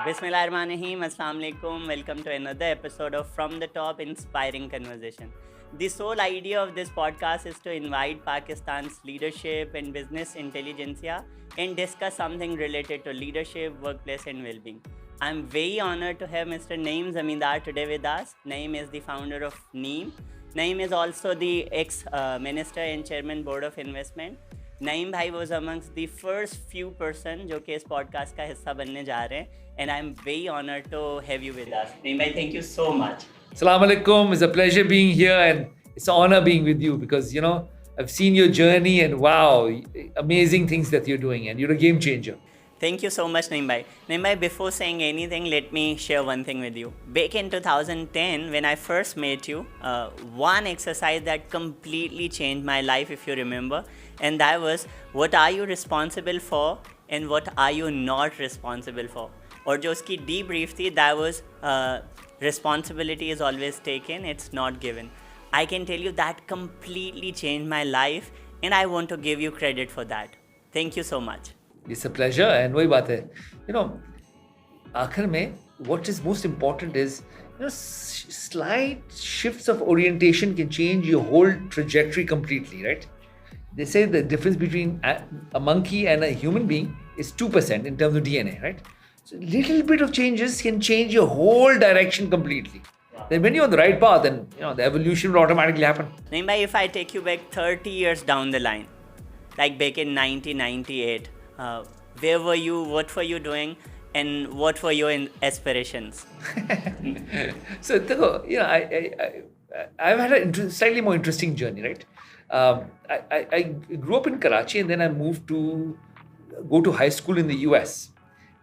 Bismillahirrahmanirrahim. Assalamu alaikum. Welcome to another episode of From the Top Inspiring Conversation. The sole idea of this podcast is to invite Pakistan's leadership and business intelligentsia and discuss something related to leadership, workplace, and well-being. I'm very honored to have Mr. Naeem Zamindar today with us. Naeem is the founder of Neem. Naeem is also the ex-minister and chairman board of investment. Naeem bhai was amongst the first few person जो कि इस podcast का हिस्सा बनने जा रहे हैं, and I'm very honored to have you with us. Naeem bhai, thank you so much. Assalamu alaikum. It's a pleasure being here and it's an honor being with you because, I've seen your journey and wow, amazing things that you're doing and you're a game changer. Thank you so much, Naeem bhai. Naeem bhai, before saying anything, let me share one thing with you. Back in 2010, when I first met you, one exercise that completely changed my life, if you remember, and that was, what are you responsible for and what are you not responsible for? और जो उसकी debrief थी, that was, responsibility is always taken, it's not given. I can tell you that completely changed my life and I want to give you credit for that. Thank you so much. It's a pleasure and वही बात है. आखिर में what is most important is, slight shifts of orientation can change your whole trajectory completely, right? They say the difference between a monkey and a human being is 2% in terms of DNA, right? So little bit of changes can change your whole direction completely. Wow. Then when you're on the right path, then the evolution will automatically happen. Naeem bhai, if I take you back 30 years down the line, like back in 1998, where were you, what were you doing, and what were your aspirations? So, I've had a slightly more interesting journey, right? I grew up in Karachi and then I moved to go to high school in the US.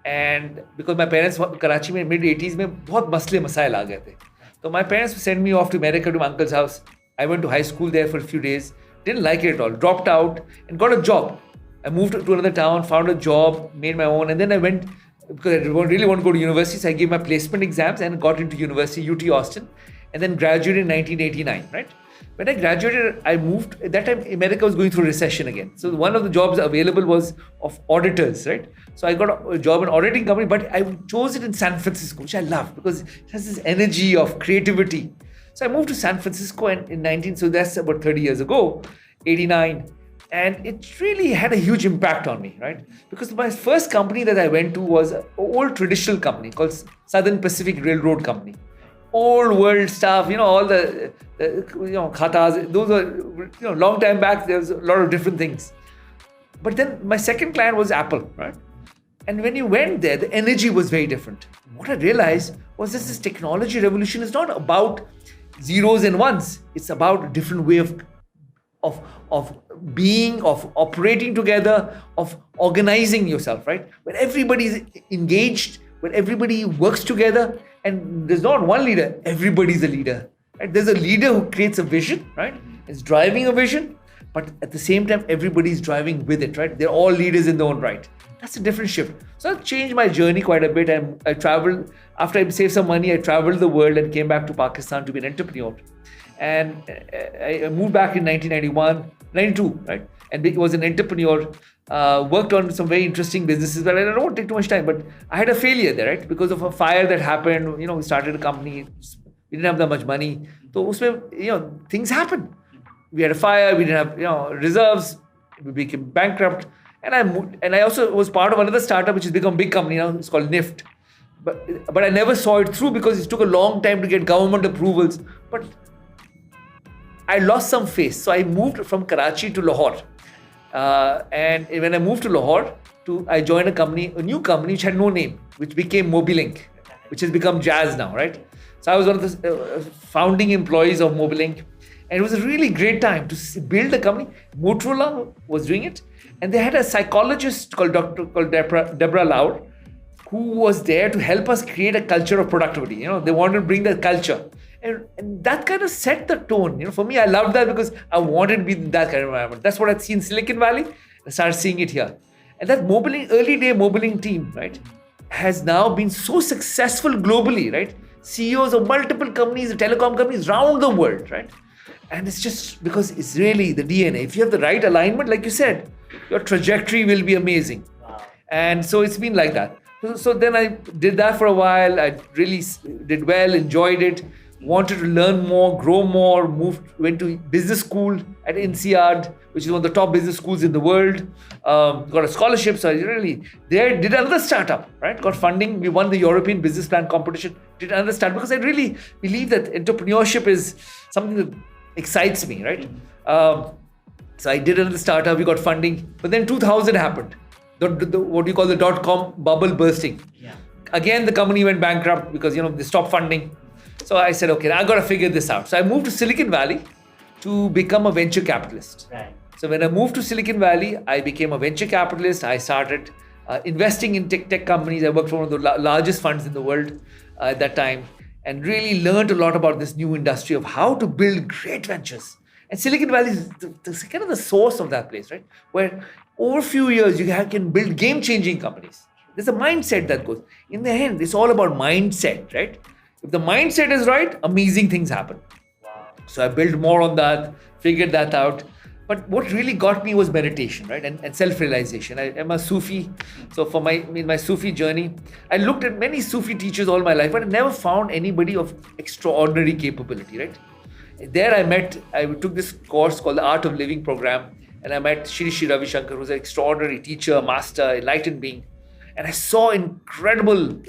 And because my parents Karachi में mid-80s में बहुत मसले मसाइल आ गए थे, so my parents sent me off to America to my uncle's house. I went to high school there for a few days, didn't like it at all, dropped out and got a job. I moved to another town, found a job, made my own, and then I went, because I really want to go to university, so I gave my placement exams and got into university, UT Austin, and then graduated in 1989, right? When I graduated, I moved. At that time, America was going through recession again. So one of the jobs available was of auditors, right? So I got a job in an auditing company, but I chose it in San Francisco, which I love because it has this energy of creativity. So I moved to San Francisco so that's about 30 years ago, 89. And it really had a huge impact on me, right? Because my first company that I went to was an old traditional company called Southern Pacific Railroad Company. Old world stuff, all the khatas, those were, long time back, there was a lot of different things. But then my second client was Apple, right? And when you went there, the energy was very different. What I realized was this technology revolution is not about zeros and ones. It's about a different way of being, of operating together, of organizing yourself, right? When everybody is engaged, when everybody works together, and there's not one leader, everybody's a leader, right? There's a leader who creates a vision, right? Is driving a vision, but at the same time, everybody's driving with it, right? They're all leaders in their own right. That's a different shift. So I changed my journey quite a bit. And I traveled, after I saved some money, I traveled the world and came back to Pakistan to be an entrepreneur. And I moved back in 1991, 92, right? And was an entrepreneur, worked on some very interesting businesses, but I don't want to take too much time, but I had a failure there, right? Because of a fire that happened, we started a company, we didn't have that much money. So, usme, things happen. We had a fire, we didn't have, reserves, we became bankrupt. And I moved, and I also was part of another startup, which has become a big company now, it's called NIFT. But I never saw it through because it took a long time to get government approvals. But I lost some face. So I moved from Karachi to Lahore. And when I moved to Lahore, I joined a new company which had no name, which became Mobilink, which has become Jazz now, right? So I was one of the founding employees of Mobilink. And it was a really great time to build a company. Motorola was doing it. And they had a psychologist called Deborah Laur, who was there to help us create a culture of productivity. They wanted to bring that culture. And that kind of set the tone. For me, I loved that because I wanted to be in that kind of environment. That's what I'd seen in Silicon Valley. I started seeing it here. And that early day Mobilink team, right, has now been so successful globally, right? CEOs of multiple companies, telecom companies around the world, right? And it's just because it's really the DNA. If you have the right alignment, like you said, your trajectory will be amazing. Wow. And so it's been like that. So then I did that for a while. I really did well, enjoyed it, wanted to learn more, grow more, went to business school at INSEAD, which is one of the top business schools in the world. Got a scholarship, so I really there did another startup, right? Got funding. We won the European Business Plan competition, did another startup because I really believe that entrepreneurship is something that excites me, right? So I did another startup, we got funding, but then 2000 happened. What you call the dot-com bubble bursting. Yeah. Again, the company went bankrupt because they stopped funding. So I said, okay, I got to figure this out. So I moved to Silicon Valley to become a venture capitalist. Right. So when I moved to Silicon Valley, I became a venture capitalist. I started investing in tech companies. I worked for one of the largest funds in the world at that time, and really learned a lot about this new industry of how to build great ventures. And Silicon Valley is kind of the source of that place, right? Where over a few years, you can build game-changing companies. There's a mindset that goes. In the end, it's all about mindset, right? If the mindset is right, amazing things happen. Wow. So I built more on that, figured that out. But what really got me was meditation, right? And self-realization. I am a Sufi. So in my Sufi journey, I looked at many Sufi teachers all my life, but I never found anybody of extraordinary capability, right? There I took this course called the Art of Living program, and I met Shri Shri Ravi Shankar, who's an extraordinary teacher, master, enlightened being. And I saw incredible,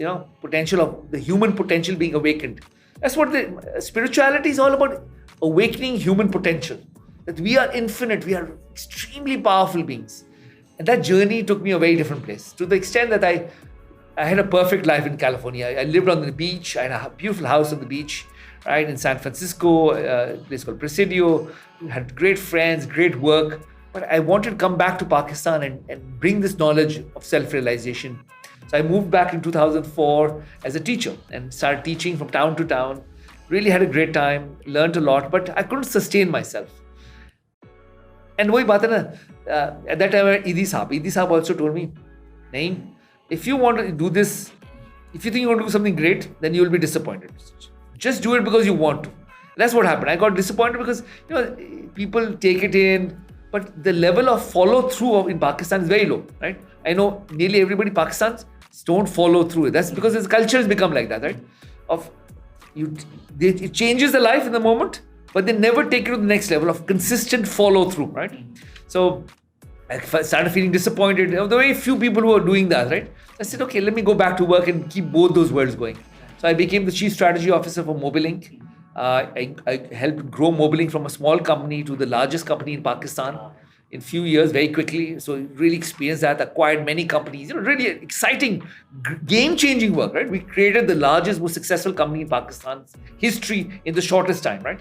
potential of the human potential being awakened. That's what the spirituality is all about, awakening human potential. That we are infinite, we are extremely powerful beings. And that journey took me a very different place, to the extent that I had a perfect life in California. I lived on the beach. I had a beautiful house on the beach, right, in San Francisco, a place called Presidio. Had great friends, great work. But I wanted to come back to Pakistan and bring this knowledge of self-realization. So I moved back in 2004 as a teacher and started teaching from town to town. Really had a great time, learned a lot, but I couldn't sustain myself. And wahi baat hai na, at that time, Idi Saab also told me, Naeem, if you want to do this, if you think you want to do something great, then you will be disappointed. Just do it because you want to. That's what happened. I got disappointed because people take it in, but the level of follow through in Pakistan is very low, right? I know nearly everybody in Pakistan don't follow through. That's because its culture has become like that, right? It changes the life in the moment, but they never take it to the next level of consistent follow through, right? So I started feeling disappointed. There were very few people who were doing that, right? I said, okay, let me go back to work and keep both those worlds going. So I became the Chief Strategy Officer for Mobilink. I helped grow Mobilink from a small company to the largest company in Pakistan in few years, very quickly. So really experienced that, acquired many companies, really exciting, game-changing work, right? We created the largest, most successful company in Pakistan's history in the shortest time, right?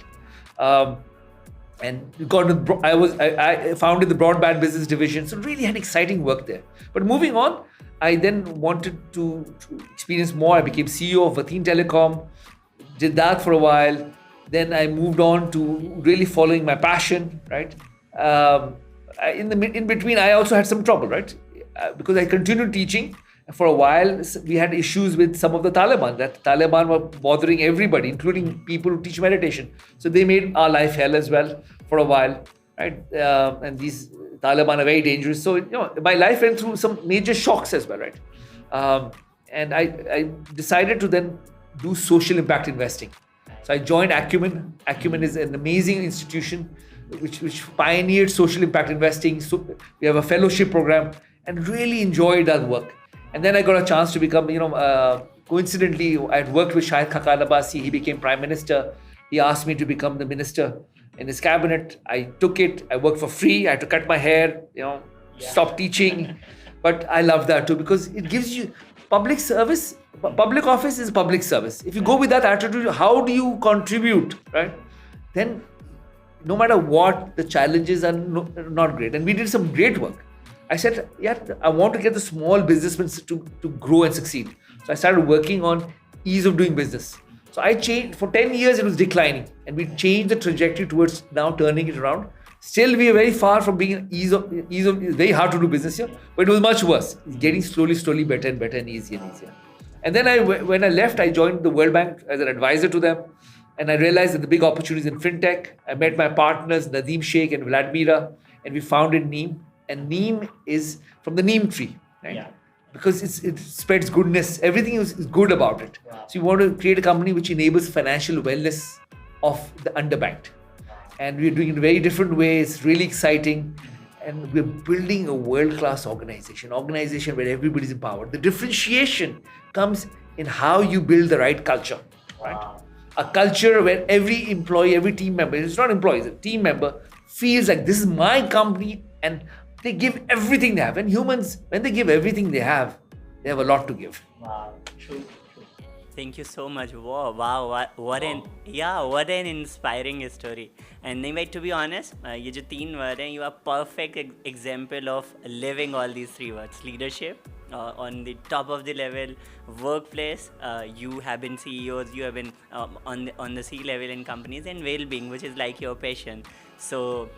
And I founded the broadband business division. So really had exciting work there. But moving on, I then wanted to experience more. I became CEO of Vateen Telecom, did that for a while. Then I moved on to really following my passion, right? In between, I also had some trouble, right? Because I continued teaching. For a while, we had issues with some of the Taliban. That Taliban were bothering everybody, including people who teach meditation. So they made our life hell as well for a while, right? And these Taliban are very dangerous. So my life went through some major shocks as well, right? And I decided to then do social impact investing. So I joined Acumen. Acumen is an amazing institution which pioneered social impact investing. So we have a fellowship program and really enjoyed that work. And then I got a chance to become, coincidentally, I had worked with Shahid Khakal Abbasi. He became Prime Minister. He asked me to become the minister in his cabinet. I took it. I worked for free. I had to cut my hair, stop teaching. But I love that too because it gives you public service. Public office is public service. If you go with that attitude, how do you contribute, right? Then no matter what, the challenges are not great. And we did some great work. I said, I want to get the small businessmen to grow and succeed. So I started working on ease of doing business. So I changed, for 10 years it was declining and we changed the trajectory towards now turning it around. Still, we are very far from being ease of, it's very hard to do business here, but it was much worse. It's getting slowly better and better and easier and easier. And then when I left, I joined the World Bank as an advisor to them. And I realized that the big opportunities in fintech. I met my partners, Nadeem Sheikh and Vladimira, and we founded Neem. And Neem is from the Neem tree, right? because it spreads goodness. Everything is good about it. Wow. So you want to create a company which enables financial wellness of the underbanked. And we're doing it in very different ways. It's really exciting. And we're building a world-class organization where everybody's empowered. The differentiation comes in how you build the right culture. Right? Wow. A culture where every employee, every team member, it's not employees, a team member feels like this is my company, and they give everything they have. And humans, when they give everything they have a lot to give. Wow, true. Thank you so much. Wow, what an inspiring story. And Neem, to be honest, ये जो तीन word हैं, you are perfect example of living all these three words. Leadership, on the top of the level, workplace, you have been CEOs, you have been on the C level in companies, and well-being, which is like your passion. So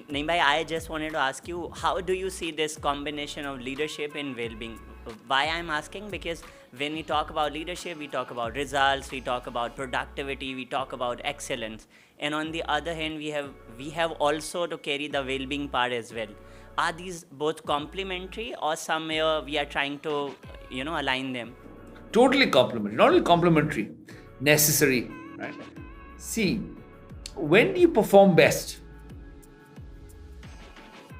Neem bhai, I just wanted to ask you, how do you see this combination of leadership and well-being? Why I'm asking, because when we talk about leadership, we talk about results, we talk about productivity, we talk about excellence, and on the other hand, we have also to carry the well-being part as well. Are these both complementary, or somewhere we are trying to align them? Totally complementary. Not only complementary, necessary. Right? See, when do you perform best?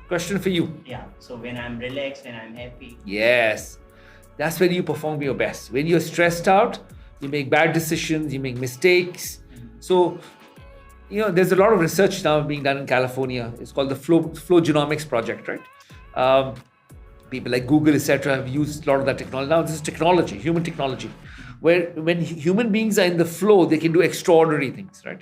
Question for you. Yeah, so when I'm relaxed, when I'm happy. Yes, that's when you perform your best. When you're stressed out, you make bad decisions, you make mistakes. So, there's a lot of research now being done in California. It's called the Flow Genomics Project, right? People like Google, etc., have used a lot of that technology. Now, this is technology, human technology, where when human beings are in the flow, they can do extraordinary things, right?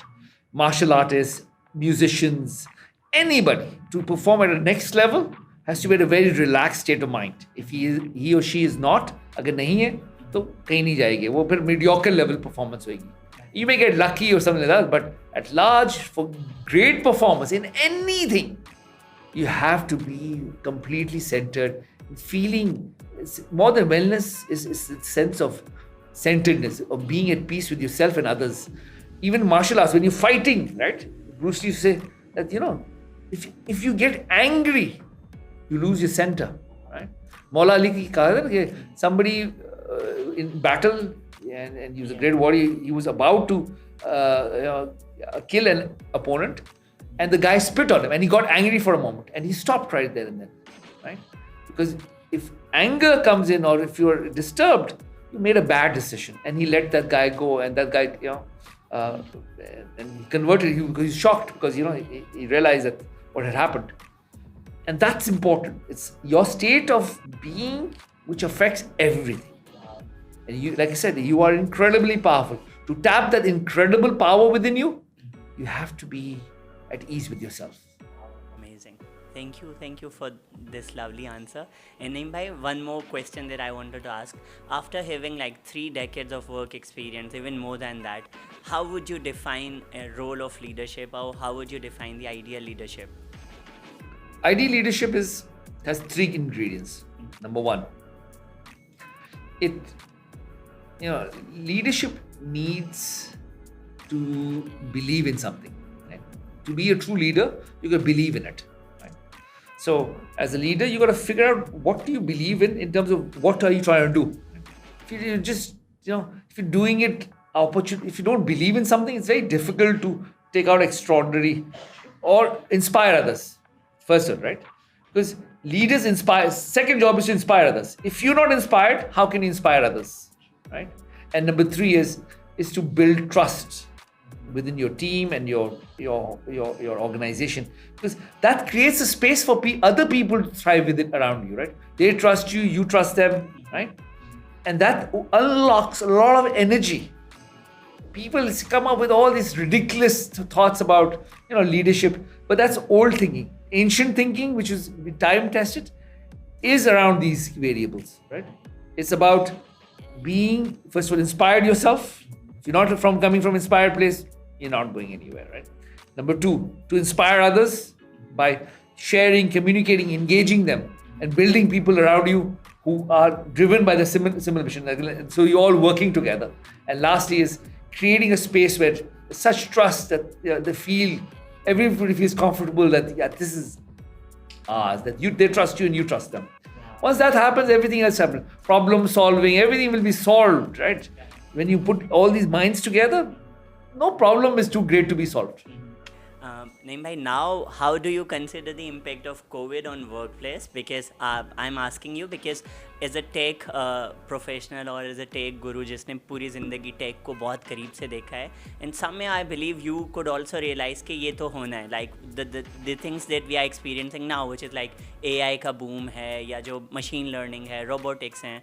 Martial artists, musicians, anybody to perform at a next level has to be at a very relaxed state of mind. If he or she is not, अगर नहीं है, तो कहीं नहीं जाएगी. वो फिर mediocre level performance होगी. You may get lucky or something like that, but at large, for great performance in anything, you have to be completely centered. Feeling more than wellness is a sense of centeredness, of being at peace with yourself and others. Even martial arts, when you're fighting, right? Bruce used to say that, if you get angry, you lose your center, right? Maula Ali ki kaha tha that somebody in battle, and he was a great warrior, he was about to kill an opponent, and the guy spit on him, and he got angry for a moment, and he stopped right there and then, right? Because if anger comes in, or if you're disturbed, you made a bad decision, and he let that guy go, and that guy, and he converted. He's shocked because he realized that what had happened, and that's important. It's your state of being which affects everything. And you, like I said, you are incredibly powerful. To tap that incredible power within you, you have to be at ease with yourself. Amazing. Thank you for this lovely answer. And Neem bhai, one more question that I wanted to ask. After having like 3 decades of work experience, even more than that, how would you define a role of leadership, or how would you define the ideal leadership? Ideal leadership has 3 ingredients. Number 1, leadership needs to believe in something. Right? To be a true leader, you got to believe in it. Right? So, as a leader, you got to figure out what do you believe in terms of what are you trying to do. If you just, if you're doing it if you don't believe in something, it's very difficult to take out extraordinary or inspire others. First one, right? Because leaders inspire. Second job is to inspire others. If you're not inspired, how can you inspire others? Right? And number 3 is to build trust within your team and your organization, because that creates a space for other people to thrive with it around you, right? They trust you, you trust them, right? And that unlocks a lot of energy. People come up with all these ridiculous thoughts about leadership, but that's old thinking. Ancient thinking, which is time tested, is around these variables, right? It's about being, first of all, inspired yourself. If you're not coming from inspired place, you're not going anywhere, right? Number 2, to inspire others by sharing, communicating, engaging them, and building people around you who are driven by the similar mission. So you're all working together. And lastly is creating a space where such trust that everybody feels comfortable that this is ours, that they trust you and you trust them. Once that happens, everything else happens. Problem solving, everything will be solved, right? When you put all these minds together, no problem is too great to be solved. Naeem bhai, now how do you consider the impact of COVID on workplace? Because I'm asking you because as a tech professional or as a tech guru जिसने पूरी ज़िंदगी tech को बहुत करीब से देखा है, in some way I believe you could also realize कि ये तो होना है, like the things that we are experiencing now, which is like AI का boom है या जो machine learning है, robotics हैं.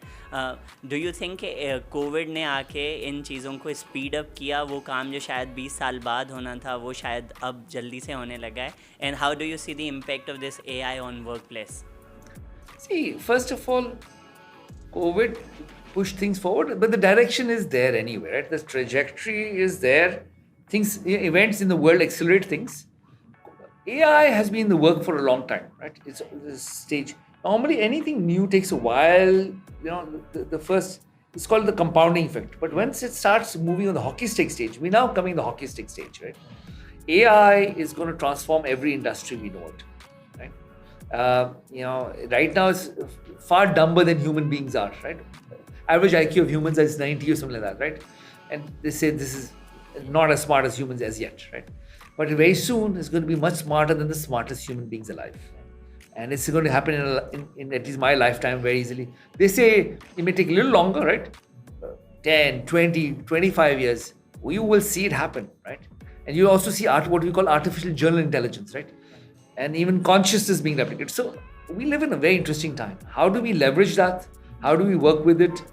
Do you think कि COVID ने आके इन चीज़ों को speed up किया, वो काम जो शायद 20 साल बाद होना था वो शायद अब जल्दी से होने लगा है? And how do you see the impact of this AI on workplace? See, first of all, COVID pushed things forward, but the direction is there anyway, right? The trajectory is there. Events in the world accelerate things. AI has been in the work for a long time, right? It's this stage. Normally, anything new takes a while. The first, it's called the compounding effect. But once it starts moving on the hockey stick stage, we're now coming the hockey stick stage, right? AI is going to transform every industry we know it, right? Right now it's far dumber than human beings are, right? Average IQ of humans is 90 or something like that, right? And they say this is not as smart as humans as yet, right? But very soon it's going to be much smarter than the smartest human beings alive. And it's going to happen in at least my lifetime very easily. They say it may take a little longer, right? 10, 20, 25 years. We will see it happen, right? And you also see what we call artificial general intelligence, right? And even consciousness being replicated. So we live in a very interesting time. How do we leverage that? How do we work with it?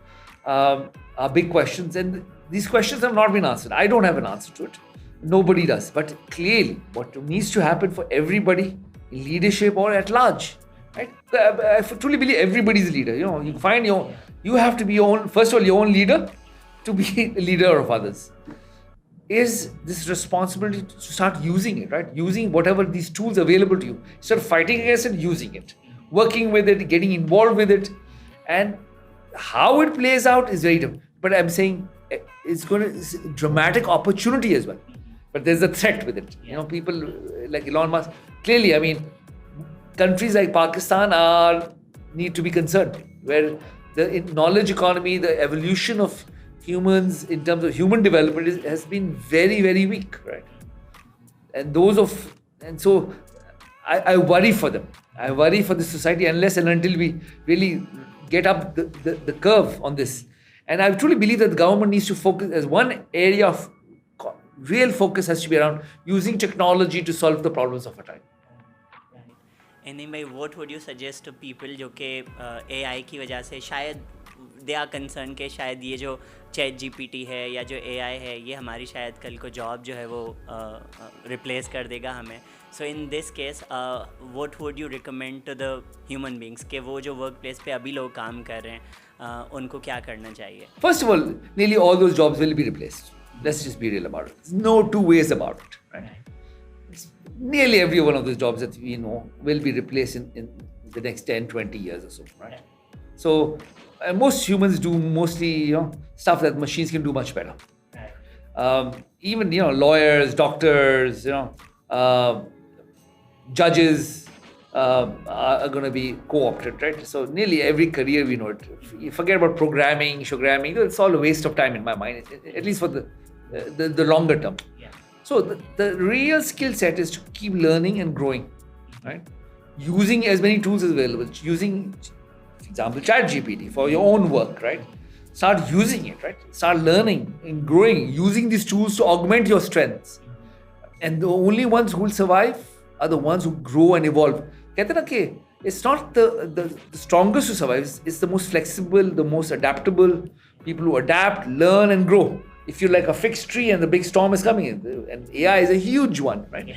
Are big questions. And these questions have not been answered. I don't have an answer to it. Nobody does. But clearly, what needs to happen for everybody in leadership or at large, right? I truly believe everybody's a leader. You have to be first of all, your own leader to be a leader of others. Is this responsibility to start using it, right? Using whatever these tools available to you. Instead of fighting against it, using it. Working with it, getting involved with it. And how it plays out is very different. But I'm saying it's a dramatic opportunity as well. But there's a threat with it. People like Elon Musk. Clearly, countries like Pakistan need to be concerned. Where the knowledge economy, the evolution of humans in terms of human development has been very, very weak, right? And so I worry for them. I worry for the society unless and until we really get up the curve on this. And I truly believe that the government needs to focus as one area of real focus has to be around using technology to solve the problems of our time. And then, what would you suggest to people जो कि AI की वजह से शायद they are concerned कि शायद ये जो चैट जीपीटी है या जो AI है ये हमारी शायद कल को जॉब जो है वो रिप्लेस कर देगा हमें. So in this case, what would you recommend to the human beings कि वो जो वर्क प्लेस पे अभी लोग काम कर रहे हैं उनको क्या करना चाहिए? First of all, nearly all those jobs will be replaced. Let's just be real about it. There's no two ways about it, right? Nearly every one of those jobs that we know will be replaced in the next 10, 20 years or so, right? So most humans do mostly stuff that machines can do much better. Even lawyers, doctors, judges are going to be co-opted, right? So nearly every career we know it. You forget about programming, showgramming. It's all a waste of time in my mind, at least for the longer term. So the real skill set is to keep learning and growing, right? Using as many tools as available. Using, for example, ChatGPT for your own work, right? Start using it, right? Start learning and growing, using these tools to augment your strengths. And the only ones who will survive are the ones who grow and evolve. It's not the strongest who survive, it's the most flexible, the most adaptable, people who adapt, learn and grow. If you're like a fixed tree and the big storm is coming in, and AI is a huge one, right?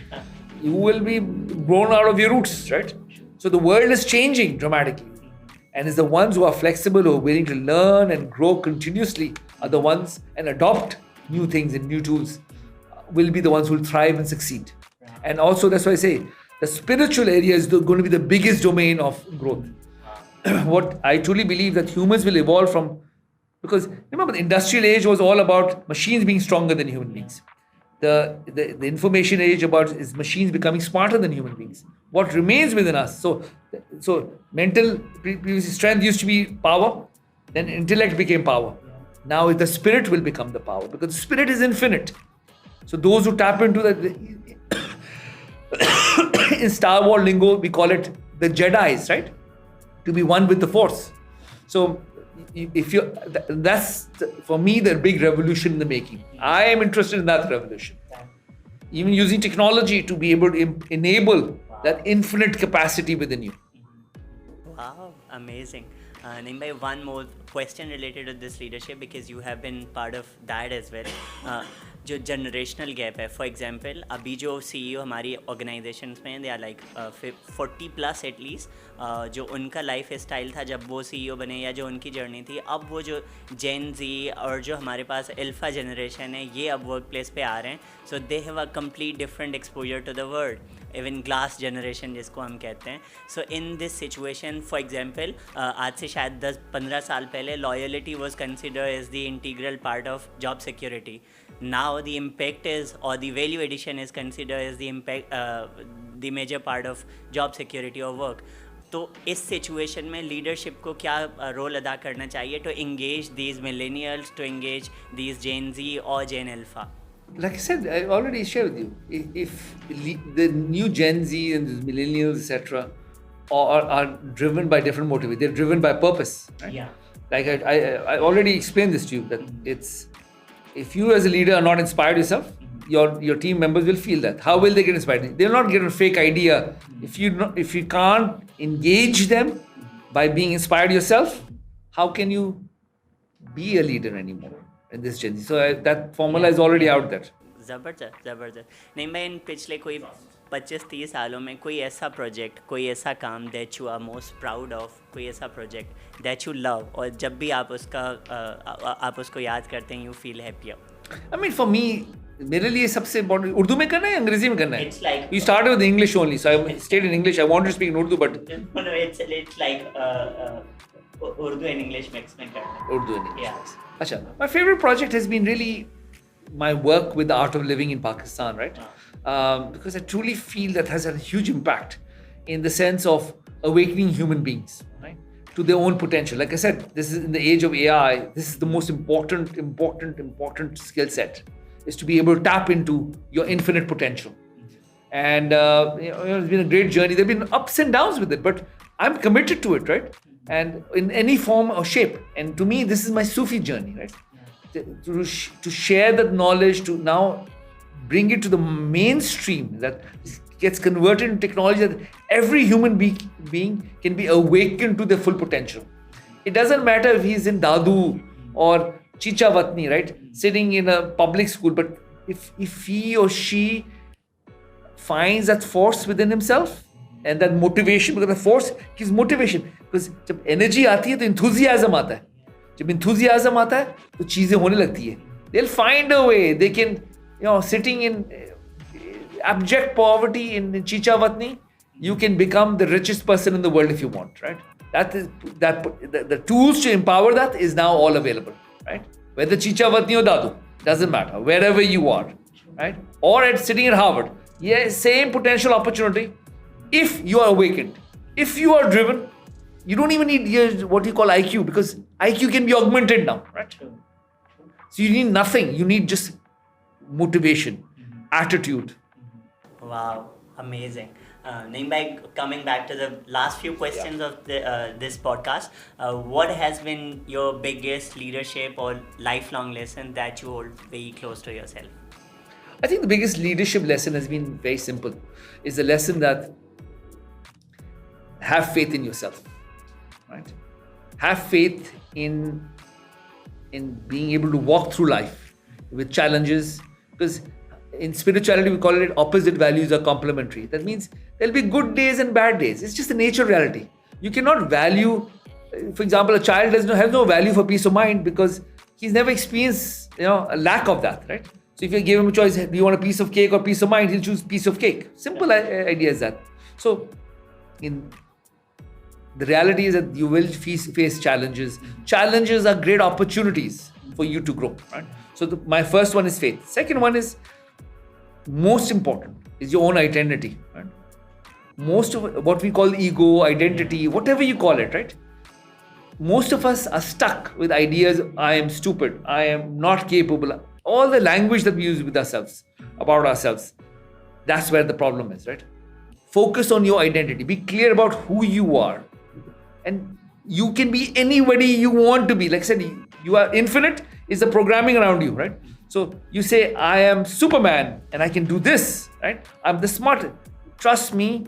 You will be blown out of your roots, right? So the world is changing dramatically. And it's the ones who are flexible, who are willing to learn and grow continuously are the ones and adopt new things and new tools will be the ones who will thrive and succeed. And also that's why I say the spiritual area is going to be the biggest domain of growth. What I truly believe that humans will evolve from, because remember the industrial age was all about machines being stronger than human beings. The information age is machines becoming smarter than human beings. What remains within us? So So mental previously strength used to be power, then intellect became power. Now the spirit will become the power because the spirit is infinite. So those who tap into that, in Star Wars lingo, we call it the Jedis, right? To be one with the Force. So if you, that's for me the big revolution in the making. I am interested in that revolution. Even using technology to be able to enable that infinite capacity within you. Wow, amazing. Neem bhai, one more question related to this leadership because you have been part of that as well. जो generational gap है, for example अभी जो CEO हमारी organisations में they are like 40+ at least, जो उनका life style था जब वो CEO बने या जो उनकी जर्नी थी, अब वो जो जेन जी और जो हमारे पास अल्फा जनरेशन है ये अब वर्क प्लेस पे आ रहे हैं. So they have a complete different exposure to the world, even glass generation जिसको हम कहते हैं. So in this situation, for example आज से शायद 10-15 साल पहले loyalty was considered as the integral part of job security. Now the impact is, or the value addition is considered as the impact, the major part of job security or work. तो इस situation में leadership को क्या role अदा करना चाहिए to engage these millennials, to engage these Gen Z or Gen Alpha? Like I said, I already shared with you. If the new Gen Z and the millennials, etc., are driven by different motives, they're driven by purpose. Right? Yeah. Like I already explained this to you that it's, if you as a leader are not inspired yourself, your team members will feel that. How will they get inspired? They'll not get a fake idea. If you can't engage them by being inspired yourself, how can you be a leader anymore in this Gen Z? So that formula is already out there. ज़बरदस्त. नहीं, मैं इन पिछले कोई 25-30 सालों में कोई ऐसा project, कोई ऐसा काम that you are most proud of, कोई ऐसा प्रोजेक्ट that you love, और जब भी आप उसको याद करते हैं you feel happier? I mean, for me, मेरे लिए सबसे इम्पोर्टेंट उर्दू में करना है या अंग्रेजी में करना है? It's like, you started with English only, so I stayed in English. I wanted to speak in Urdu, but no, it's like Urdu and English mix में करना है. Urdu and English. Yeah. Acha, my favorite project has been really my work with the art of living in Pakistan, right? Because I truly feel that has a huge impact in the sense of awakening human beings, right, to their own potential. Like I said, this is in the age of AI. This is the most important skill set, is to be able to tap into your infinite potential. And it's been a great journey. There've been ups and downs with it, but I'm committed to it, right? And in any form or shape. And to me, this is my Sufi journey, right? To share that knowledge, to now bring it to the mainstream, that gets converted into technology, that every human being can be awakened to their full potential. It doesn't matter if he's in Dadu or Chicha Watni, right, sitting in a public school, but if he or she finds that force within himself and that motivation, because the force is motivation, because जब energy आती है तो enthusiasm आता है. जब enthusiasm आता है तो चीजें होने लगती है. They'll find a way. They can, sitting in abject poverty in Chicha Watni, you can become the richest person in the world if you want, right? The tools to empower that is now all available, right? Whether Chicha Watni or Dadu, doesn't matter, wherever you are, right? Or sitting at Harvard, yeah, same potential opportunity. If you are awakened, if you are driven, you don't even need what you call IQ, because IQ can be augmented now, right? So you need nothing. You need just motivation, attitude. Wow, amazing. Neem bhai, coming back to the last few questions of this podcast, what has been your biggest leadership or lifelong lesson that you hold very close to yourself? I think the biggest leadership lesson has been very simple. Is the lesson that have faith in yourself, right? Have faith in being able to walk through life with challenges, because in spirituality we call it opposite values are complementary. That means there'll be good days and bad days. It's just the nature of reality. You cannot value, for example, a child has no value for peace of mind because he's never experienced a lack of that, right? So if you give him a choice, do you want a piece of cake or peace of mind, he'll choose piece of cake. Simple idea is that. So the reality is that you will face challenges. Challenges are great opportunities for you to grow, right? So my first one is faith. Second one is, most important, is your own identity, right? most of what we call ego, identity, whatever you call it, right? Most of us are stuck with ideas. I am stupid. I am not capable. All the language that we use with ourselves, about ourselves. That's where the problem is, right? Focus on your identity. Be clear about who you are. And you can be anybody you want to be. Like I said, you are infinite, is the programming around you, right? So you say, I am Superman and I can do this, right? I'm the smartest. Trust me,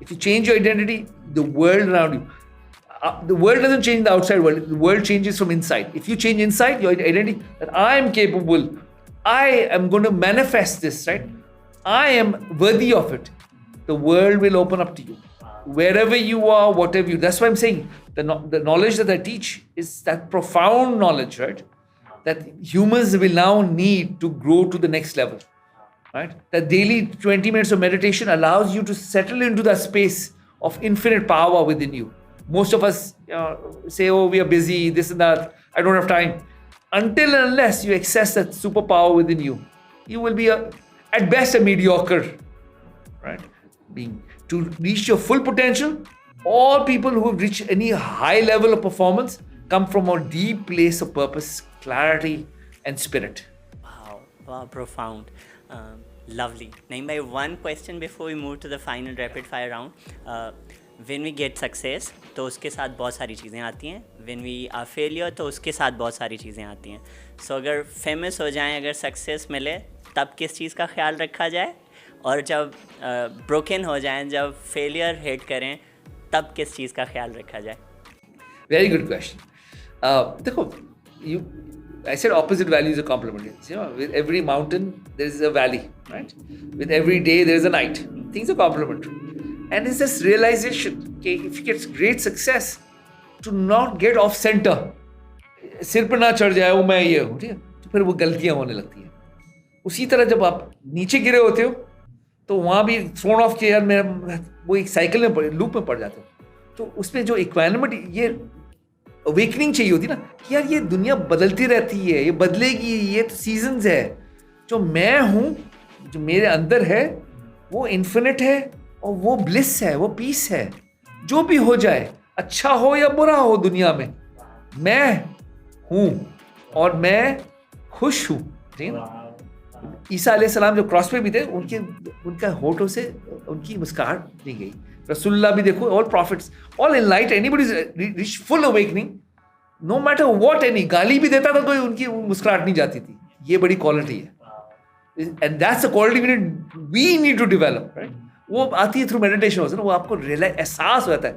if you change your identity, the world around you, the world doesn't change the outside world. The world changes from inside. If you change inside your identity, that I am capable, I am going to manifest this, right? I am worthy of it. The world will open up to you. Wherever you are, whatever you. That's why I'm saying the knowledge that I teach is that profound knowledge, right? That humans will now need to grow to the next level, right? That daily 20 minutes of meditation allows you to settle into that space of infinite power within you. Most of us say, oh, we are busy, this and that, I don't have time. Until and unless you access that superpower within you, you will be at best a mediocre, right? Being to reach your full potential, all people who have reached any high level of performance come from a deep place of purpose, clarity, and spirit. Wow, profound. Lovely. Naeem bhai, one question before we move to the final rapid fire round. When we get success, तो उसके साथ बहुत सारी चीज़ें आती हैं. When we are failure, तो उसके साथ बहुत सारी चीज़ें आती हैं. So अगर famous हो जाएं, अगर success मिले, तब किस चीज़ का ख्याल रखा जाए? और जब broken हो जाएं, जब failure hit करें, तब किस चीज़ का ख्याल रखा जाए? Very good question. देखो, I said opposite values are complementary. With every mountain there is a valley, right? With every day there is a night. Things are complementary. And it's this realization, okay, if you get great success, to not get off center. सिर पर ना चढ़ जाए वो मैं ये हूँ, ठीक है? तो फिर वो गलतियाँ होने लगती हैं. उसी तरह जब आप नीचे गिरे होते हो, तो वहाँ भी थ्रोन ऑफ के यार मेरा वो एक साइकिल में लूप में पड़ जाते हो. तो उसमें जो इक्वानिमिटी, ये अवेकनिंग चाहिए होती ना कि यार ये दुनिया बदलती रहती है, ये बदलेगी, ये तो सीजन्स है. जो मैं हूँ, जो मेरे अंदर है, वो इन्फिनिट है और वो ब्लिस है, वो पीस है. जो भी हो जाए, अच्छा हो या बुरा हो दुनिया में, मैं हूँ और मैं खुश हूँ. ठीक है? ईसा अलैहिस्सलाम जो क्रॉस पे भी थे, उनका होठों से उनकी मुस्कुराहट दी गई. रसूलुल्लाह भी देखो, all prophets, all enlightened, anybody's reached full awakening, no matter what, any गाली भी देता था तो उनकी मुस्कुराहट नहीं जाती थी. ये बड़ी क्वालिटी है. And that's the quality we need to develop, right? वो आती है थ्रू मेडिटेशन होता है ना, वो आपको एहसास होता है.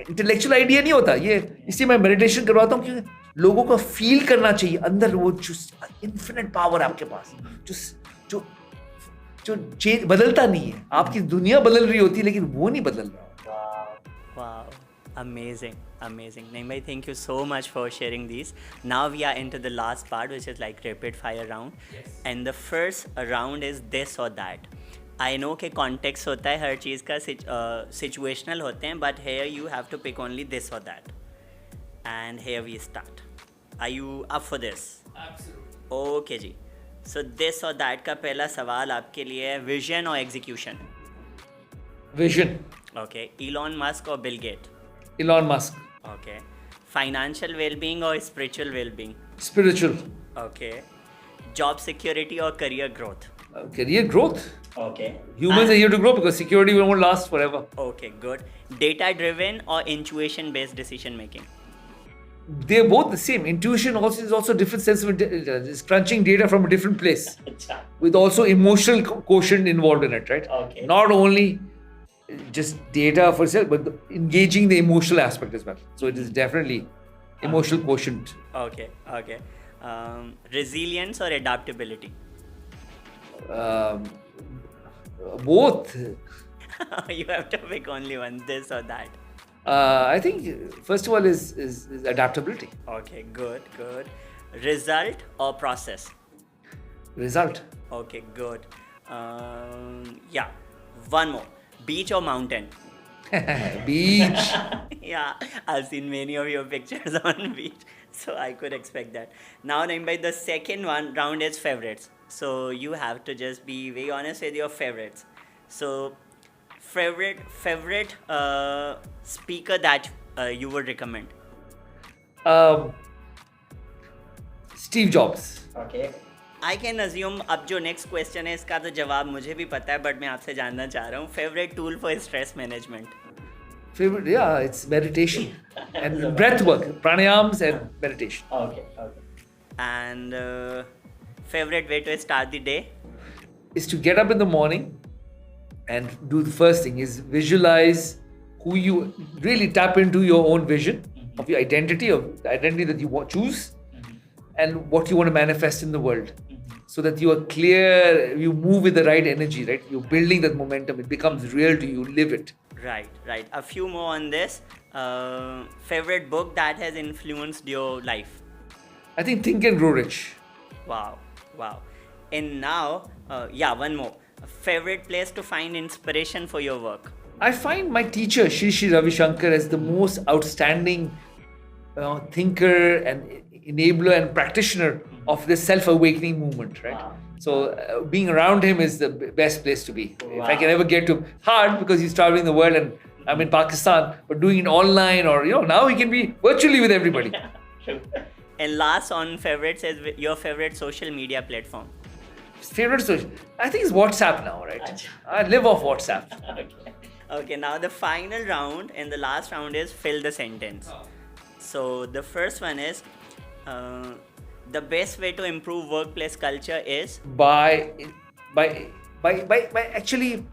इंटेलेक्चुअल आइडिया नहीं होता ये, इसलिए मैं मेडिटेशन करवाता हूँ क्योंकि लोगों को फील करना चाहिए अंदर वो जो इन्फिनिट पावर है आपके पास, जो जो चेंज बदलता नहीं है. आपकी दुनिया बदल रही होती है लेकिन वो नहीं बदल रहा. Wow, amazing. Naeem bhai, thank you so much for sharing these. Now we are into the last part, which is like rapid fire round. Yes. And the first round is this or that. I know कि context होता है हर चीज़ का, situational होते हैं, but here you have to pick only this or that. And here we start. Are you up for this? Absolutely. Okay ji. So this or that का पहला सवाल आपके लिए है vision और execution. Vision. Okay. Elon Musk or Bill Gates? Elon Musk. Okay. Financial well-being or spiritual well-being? Spiritual. Okay. Job security or career growth? Career growth. Okay. Humans are here to grow because security won't last forever. Okay, good. Data-driven or intuition-based decision making? They're both the same. Intuition also is also a different sense of it's crunching data from a different place, with also emotional quotient involved in it, right? Okay. Not only just data for itself, but engaging the emotional aspect as well. So it is definitely emotional quotient. Okay. Resilience or adaptability? Both. You have to pick only one, this or that. I think first of all is adaptability. Okay, good. Result or process? Result. Okay, good. Yeah, one more. Beach or mountain? Beach. Yeah, I've seen many of your pictures on beach, so I could expect that. Now, Naeem bhai, the second round is favorites. So you have to just be very honest with your favorites. So Favorite speaker that you would recommend? Um, Steve Jobs. Okay. I can assume अब जो next question है इसका तो जवाब मुझे भी पता है, but मैं आपसे जानना चाह रहा हूँ favorite tool for stress management. Favorite, yeah, it's meditation and breath work, pranayams and meditation. Okay. And favorite way to start the day? Is to get up in the morning and do the first thing is visualize who you really tap into your own vision of your identity, of the identity that you choose, and what you want to manifest in the world, so that you are clear, you move with the right energy, right? You're building that momentum, it becomes real to you, live it. Right. A few more on this. Favorite book that has influenced your life? I think Think and Grow Rich. Wow. And now, one more. Favorite place to find inspiration for your work? I find my teacher, Shri Ravi Shankar, as the most outstanding thinker and enabler and practitioner of this self-awakening movement, right? Wow. So being around him is the best place to be. Wow. If I can ever get to hard because he's traveling the world and I'm in Pakistan, but doing it online or now he can be virtually with everybody. And last on favorites is your favorite social media platform. Favorite social? I think it's WhatsApp now, right? I live off WhatsApp. Okay, now the final round and the last round is fill the sentence. So the first one is the best way to improve workplace culture is by actually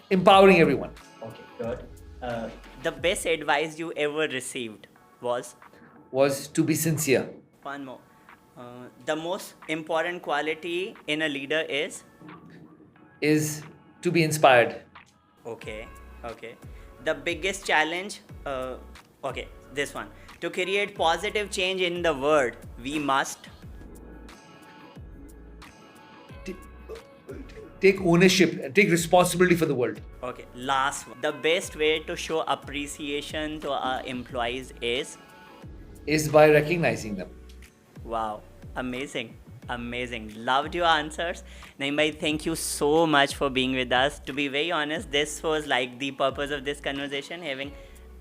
empowering everyone. Okay, good. The best advice you ever received was to be sincere. One more. The most important quality in a leader is to be inspired. Okay. The biggest challenge, this one. To create positive change in the world, we must take ownership and take responsibility for the world. Okay, last one. The best way to show appreciation to our employees is by recognizing them. Wow, amazing. Loved your answers. Naeem bhai, thank you so much for being with us. To be very honest, this was like the purpose of this conversation, having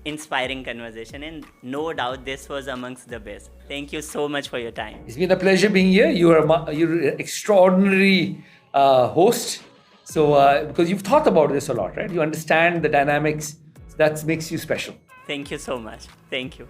inspiring conversation, and no doubt this was amongst the best. Thank you so much for your time. It's been a pleasure being here. You're an extraordinary host. So because you've thought about this a lot, right? You understand the dynamics. That makes you special. Thank you so much. Thank you.